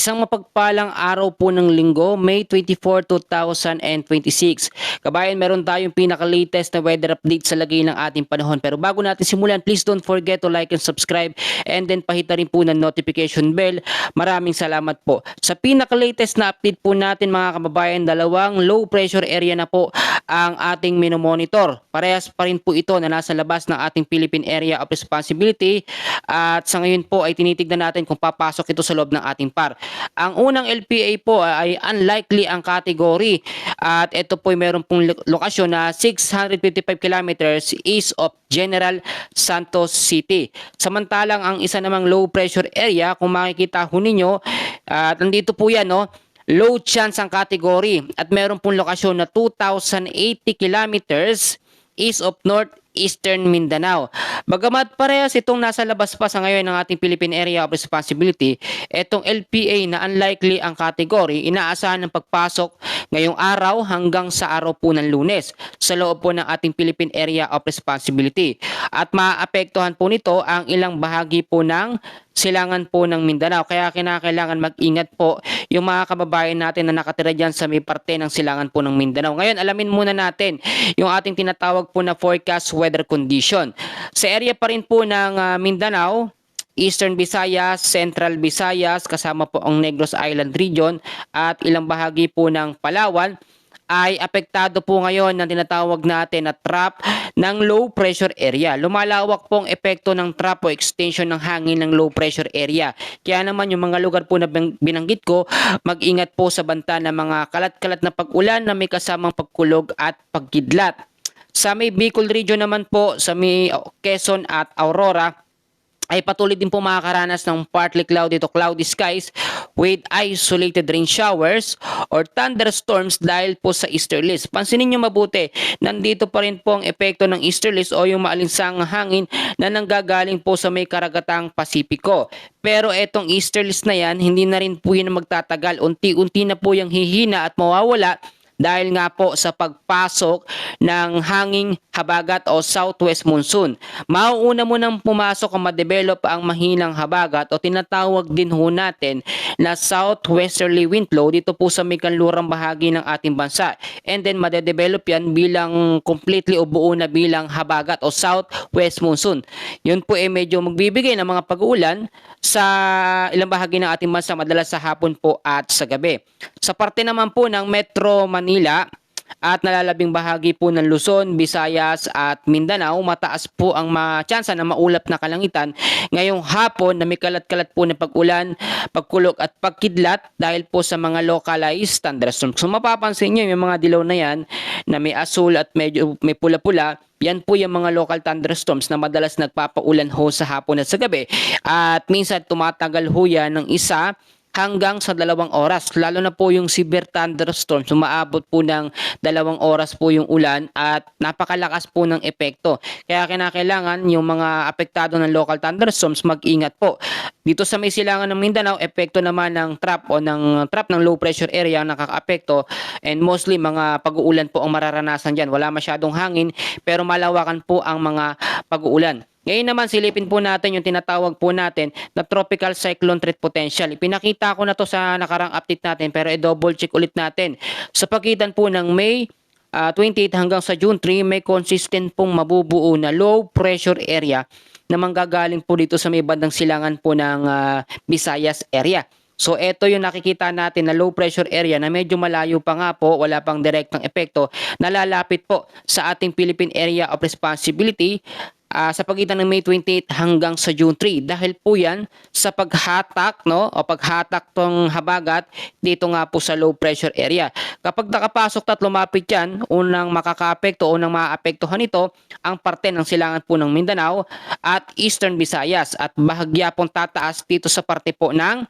Isang mapagpalang araw po ng linggo, May 24, 2026. Kabayan, meron tayong pinaka-latest na weather update sa lagay ng ating panahon. Pero bago natin simulan, please don't forget to like and subscribe and then pahita rin po ng notification bell. Maraming salamat po. Sa pinaka-latest na update po natin mga kababayan, dalawang low pressure area na po ang ating minomonitor. Parehas pa rin po ito na nasa labas ng ating Philippine Area of Responsibility at sa ngayon po ay tinitignan natin kung papasok ito sa loob ng ating PAR. Ang unang LPA po ay unlikely ang category at ito po ay meron pong lokasyon na 655 kilometers east of General Santos City. Samantalang ang isa namang low pressure area, kung makikita ho ninyo, at nandito po yan, no? Low chance ang category at meron pong lokasyon na 2,080 kilometers east of Northeastern Mindanao. Bagamat parehas itong nasa labas pa sa ngayon ng ating Philippine Area of Responsibility, itong LPA na unlikely ang category, inaasahan ng pagpasok ngayong araw hanggang sa araw po ng Lunes sa loob po ng ating Philippine Area of Responsibility. At maapektuhan po nito ang ilang bahagi po ng silangan po ng Mindanao. Kaya kinakailangan mag-ingat po yung mga kababayan natin na nakatira dyan sa may parte ng silangan po ng Mindanao. Ngayon, alamin muna natin yung ating tinatawag po na forecast weather condition. Sa area pa rin po ng Mindanao, Eastern Visayas, Central Visayas, kasama po ang Negros Island region at ilang bahagi po ng Palawan, ay apektado po ngayon ng tinatawag natin na trap ng low pressure area. Lumalawak po ang epekto ng trap o extension ng hangin ng low pressure area. Kaya naman yung mga lugar po na binanggit ko, mag-ingat po sa banta ng mga kalat-kalat na pag-ulan na may kasamang pagkulog at pagkidlat. Sa may Bicol region naman po, sa may Quezon at Aurora, ay patuloy din po makakaranas ng partly cloudy to cloudy skies with isolated rain showers or thunderstorms dahil po sa easterlies. Pansinin nyo mabuti, nandito pa rin po ang epekto ng easterlies o yung maalinsang hangin na nanggagaling po sa may karagatang Pasipiko. Pero etong easterlies na yan, hindi na rin po yun magtatagal. Unti-unti na po yung hihina at mawawala dahil nga po sa pagpasok ng hanging habagat o southwest monsoon. Mauuna mo nang pumasok o ma-develop ang mahinang habagat o tinatawag din ho natin na southwesterly wind flow dito po sa may kanlurang bahagi ng ating bansa. And then madedevelop yan bilang completely o buo na bilang habagat o southwest monsoon. Yun po medyo magbibigay ng mga pag-uulan sa ilang bahagi ng ating bansa, madalas sa hapon po at sa gabi. Sa parte naman po ng Metro Manila at nalalabing bahagi po ng Luzon, Visayas at Mindanao, mataas po ang tsansa na maulap na kalangitan ngayong hapon na may kalat-kalat po na pag-ulan, pagkulog at pagkidlat dahil po sa mga localized thunderstorms. So mapapansin nyo yung mga dilaw na yan na may asul at medyo may pula-pula, yan po yung mga local thunderstorms na madalas nagpapaulan ho sa hapon at sa gabi. At minsan tumatagal ho yan ng 1 hanggang sa 2 oras. Lalo na po yung severe thunderstorms, umaabot po ng 2 oras po yung ulan at napakalakas po ng epekto. Kaya kinakailangan yung mga apektado ng local thunderstorms mag-ingat po. Dito sa may silangan ng Mindanao, epekto naman ng trap ng low pressure area ang nakakaapekto, and mostly mga pag-uulan po ang mararanasan dyan. Wala masyadong hangin pero malawakan po ang mga pag-uulan. Ngayon naman silipin po natin yung tinatawag po natin na tropical cyclone threat potential. Ipinakita ko na to sa nakarang update natin pero i-double check ulit natin. Sa pagitan po ng May 28 hanggang sa June 3, may consistent pong mabubuo na low pressure area na manggagaling po dito sa may bandang silangan po ng Visayas area. So ito yung nakikita natin na low pressure area na medyo malayo pa nga po, wala pang direktang epekto, nalalapit po sa ating Philippine Area of Responsibility sa pagitan ng May 28 hanggang sa June 3. Dahil po yan sa paghatak, no, o paghatak tong habagat dito nga po sa low pressure area. Kapag nakapasok at lumapit yan, unang makakaapekto o unang maaapektuhan nito ang parte ng silangan po ng Mindanao at Eastern Visayas at bahagya pong tataas dito sa parte po ng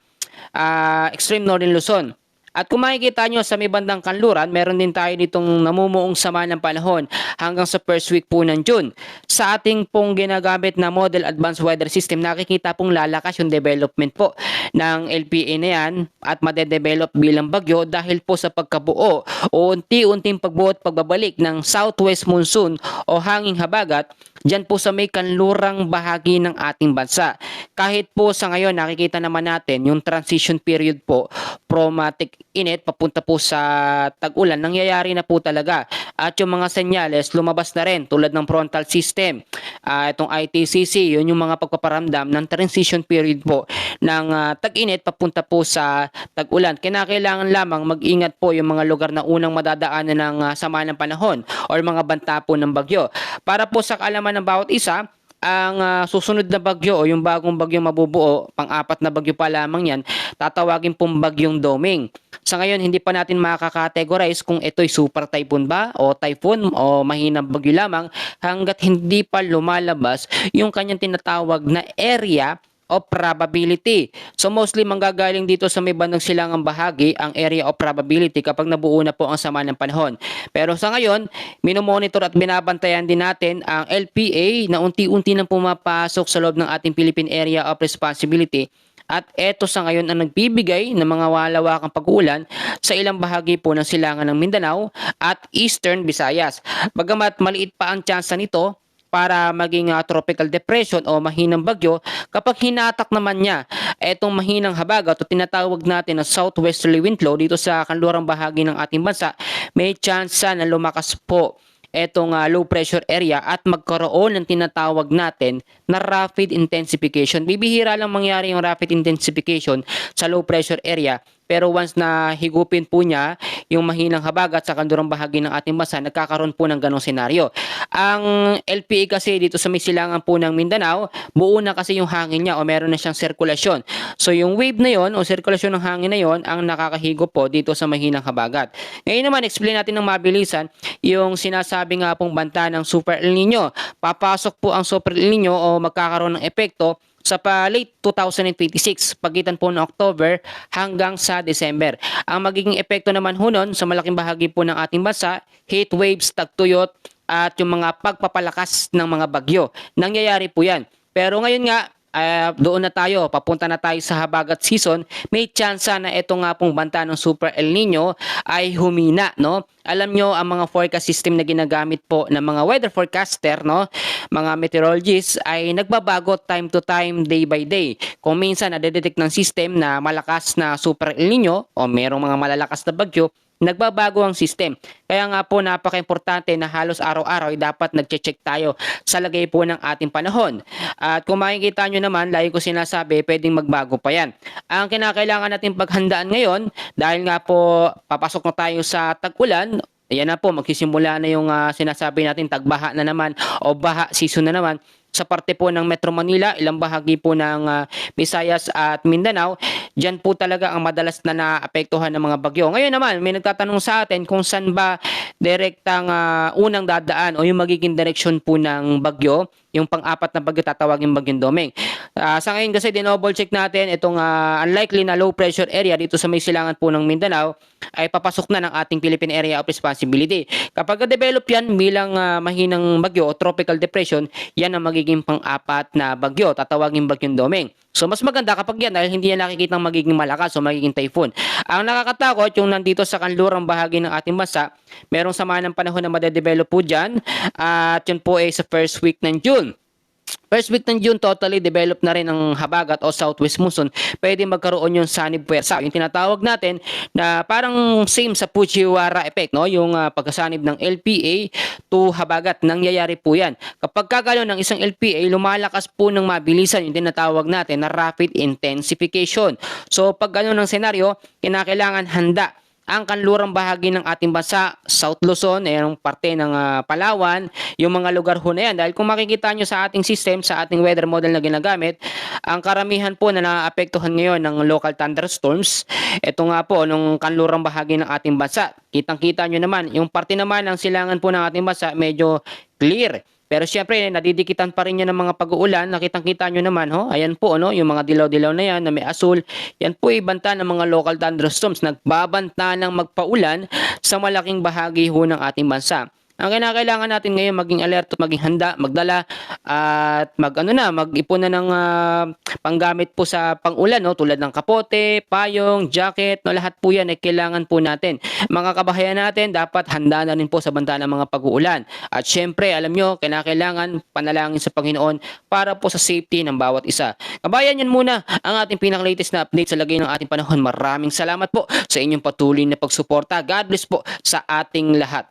extreme northern Luzon. At kung makikita nyo sa may bandang kanluran, meron din tayo ditong namumuong sama ng panahon hanggang sa first week po ng June. Sa ating pong ginagamit na Model Advanced Weather System, nakikita pong lalakas yung development po ng LPA na yan at madedevelop bilang bagyo dahil po sa pagkabuo o unti-unting pagbuo at pagbabalik ng southwest monsoon o hanging habagat dyan po sa may kanlurang bahagi ng ating bansa. Kahit po sa ngayon nakikita naman natin yung transition period po from init papunta po sa tag-ulan, nangyayari na po talaga. At yung mga senyales lumabas na rin tulad ng frontal system, itong ITCC, yun yung mga pagpaparamdam ng transition period po ng tag-init papunta po sa tag-ulan. Kinakailangan lamang mag-ingat po yung mga lugar na unang madadaanan ng sama ng panahon or mga banta po ng bagyo. Para po sa kaalaman ng bawat isa, ang susunod na bagyo o yung bagong bagyong mabubuo, pang-apat na bagyo pa lamang yan, tatawagin pong bagyong Doming. Sa ngayon, hindi pa natin makakategorize kung ito'y super typhoon ba o typhoon o mahinang bagyo lamang hanggat hindi pa lumalabas yung kanyang tinatawag na area of probability. So mostly manggagaling dito sa may bandang silangang bahagi ang area of probability kapag nabuo na po ang sama ng panahon. Pero sa ngayon, minomonitor at binabantayan din natin ang LPA na unti-unti nang pumapasok sa loob ng ating Philippine Area of Responsibility. At eto sa ngayon ang nagbibigay ng mga walawakang pag-uulan sa ilang bahagi po ng silangan ng Mindanao at Eastern Visayas. Bagamat maliit pa ang tsansa nito para maging tropical depression o mahinang bagyo, kapag hinatak naman niya etong mahinang habagat o tinatawag natin na southwesterly wind flow dito sa kanlurang bahagi ng ating bansa, may tsansa na lumakas po etong low pressure area at magkaroon ng tinatawag natin na rapid intensification. Bibihira lang mangyari yung rapid intensification sa low pressure area, pero once na higupin po niya yung mahinang habagat sa kanlurang bahagi ng ating bansa, nagkakaroon po ng ganong senaryo. Ang LPA kasi dito sa may silangan po ng Mindanao, buo na kasi yung hangin niya o meron na siyang sirkulasyon. So yung wave na yon o sirkulasyon ng hangin na yon ang nakakahigo po dito sa mahinang habagat. Ngayon naman, explain natin ng mabilisan yung sinasabi nga pong banta ng Super El Nino. Papasok po ang Super El Nino o magkakaroon ng epekto sa late 2026, pagitan po ng October hanggang sa December. Ang magiging epekto naman ho nun sa malaking bahagi po ng ating bansa, heat waves, tagtuyot, at yung mga pagpapalakas ng mga bagyo. Nangyayari po yan. Pero ngayon nga, doon na tayo, papunta na tayo sa habagat season, may tsansa na ito nga pong banta ng Super El Nino ay humina, no? Alam nyo, ang mga forecast system na ginagamit po ng mga weather forecaster, no, mga meteorologists, ay nagbabago time to time, day by day. Kung minsan nadedetect ng system na malakas na Super El Nino o merong mga malalakas na bagyo, nagbabago ang system. Kaya nga po napaka-importante na halos araw-araw ay dapat nagche-check tayo sa lagay po ng ating panahon. At kung makikita nyo naman, lagi ko sinasabi, pwedeng magbago pa yan. Ang kinakailangan natin paghandaan ngayon, dahil nga po papasok na tayo sa tag-ulan, ayan na po, magsisimula na yung sinasabi natin tagbaha na naman o baha season na naman. Sa parte po ng Metro Manila, ilang bahagi po ng Visayas at Mindanao, dyan po talaga ang madalas na naapektuhan ng mga bagyo. Ngayon naman, may nagtatanong sa atin kung saan ba direktang unang dadaan o yung magiging direksyon po ng bagyo, yung pang-apat na bagyo tatawagin bagyong Doming. Sa ngayon kasi dinouble check natin itong unlikely na low pressure area dito sa may silangan po ng Mindanao ay papasok na ng ating Philippine Area of Responsibility. Kapag na-develop yan bilang mahinang bagyo o tropical depression, yan ang magiging pang-apat na bagyo, tatawagin bagyong Doming. So mas maganda kapag yan dahil hindi yan nakikita magiging malakas o magiging typhoon. Ang nakakatakot yung nandito sa kanlurang bahagi ng ating bansa, merong sama ng panahon na madedevelop po dyan at yun po ay sa first week ng June. First week ng June, totally develop na rin ang habagat o southwest monsoon. Pwede magkaroon yung sunny puwersa. Yung tinatawag natin na parang same sa Fujiwara effect, no? Yung pagkasanib ng LPA to habagat. Nangyayari po yan. Kapag kagalo ng isang LPA, lumalakas po ng mabilisan yung tinatawag natin na rapid intensification. So pag gano'n ng senaryo, kinakailangan handa ang kanlurang bahagi ng ating bansa, South Luzon, yung parte ng Palawan, yung mga lugar ho na yan. Dahil kung makikita nyo sa ating system, sa ating weather model na ginagamit, ang karamihan po na naapektuhan ngayon ng local thunderstorms, ito nga po, nung kanlurang bahagi ng ating bansa. Kitang-kita nyo naman, yung parte naman ng silangan po ng ating bansa, medyo clear. Pero syempre, nadidikitan pa rin yan ng mga pag-uulan. Nakitang-kita nyo naman, ayan po, no? Yung mga dilaw-dilaw na yan na may asul. Yan po ibanta ng mga local thunderstorms. Nagbabanta ng magpaulan sa malaking bahagi ho ng ating bansa. Ang kinakailangan natin ngayon maging alerto, maging handa, magdala at mag-ipon na ng panggamit po sa pang-ulan, no, tulad ng kapote, payong, jacket, no, lahat po 'yan ay kailangan po natin. Mga kabahayan natin, dapat handa na rin po sa banta ng mga pag-uulan. At syempre, alam nyo, kailangan panalangin sa Panginoon para po sa safety ng bawat isa. Kabayan, yan muna ang ating pinaka-latest na update sa lagay ng ating panahon. Maraming salamat po sa inyong patuloy na pagsuporta. God bless po sa ating lahat.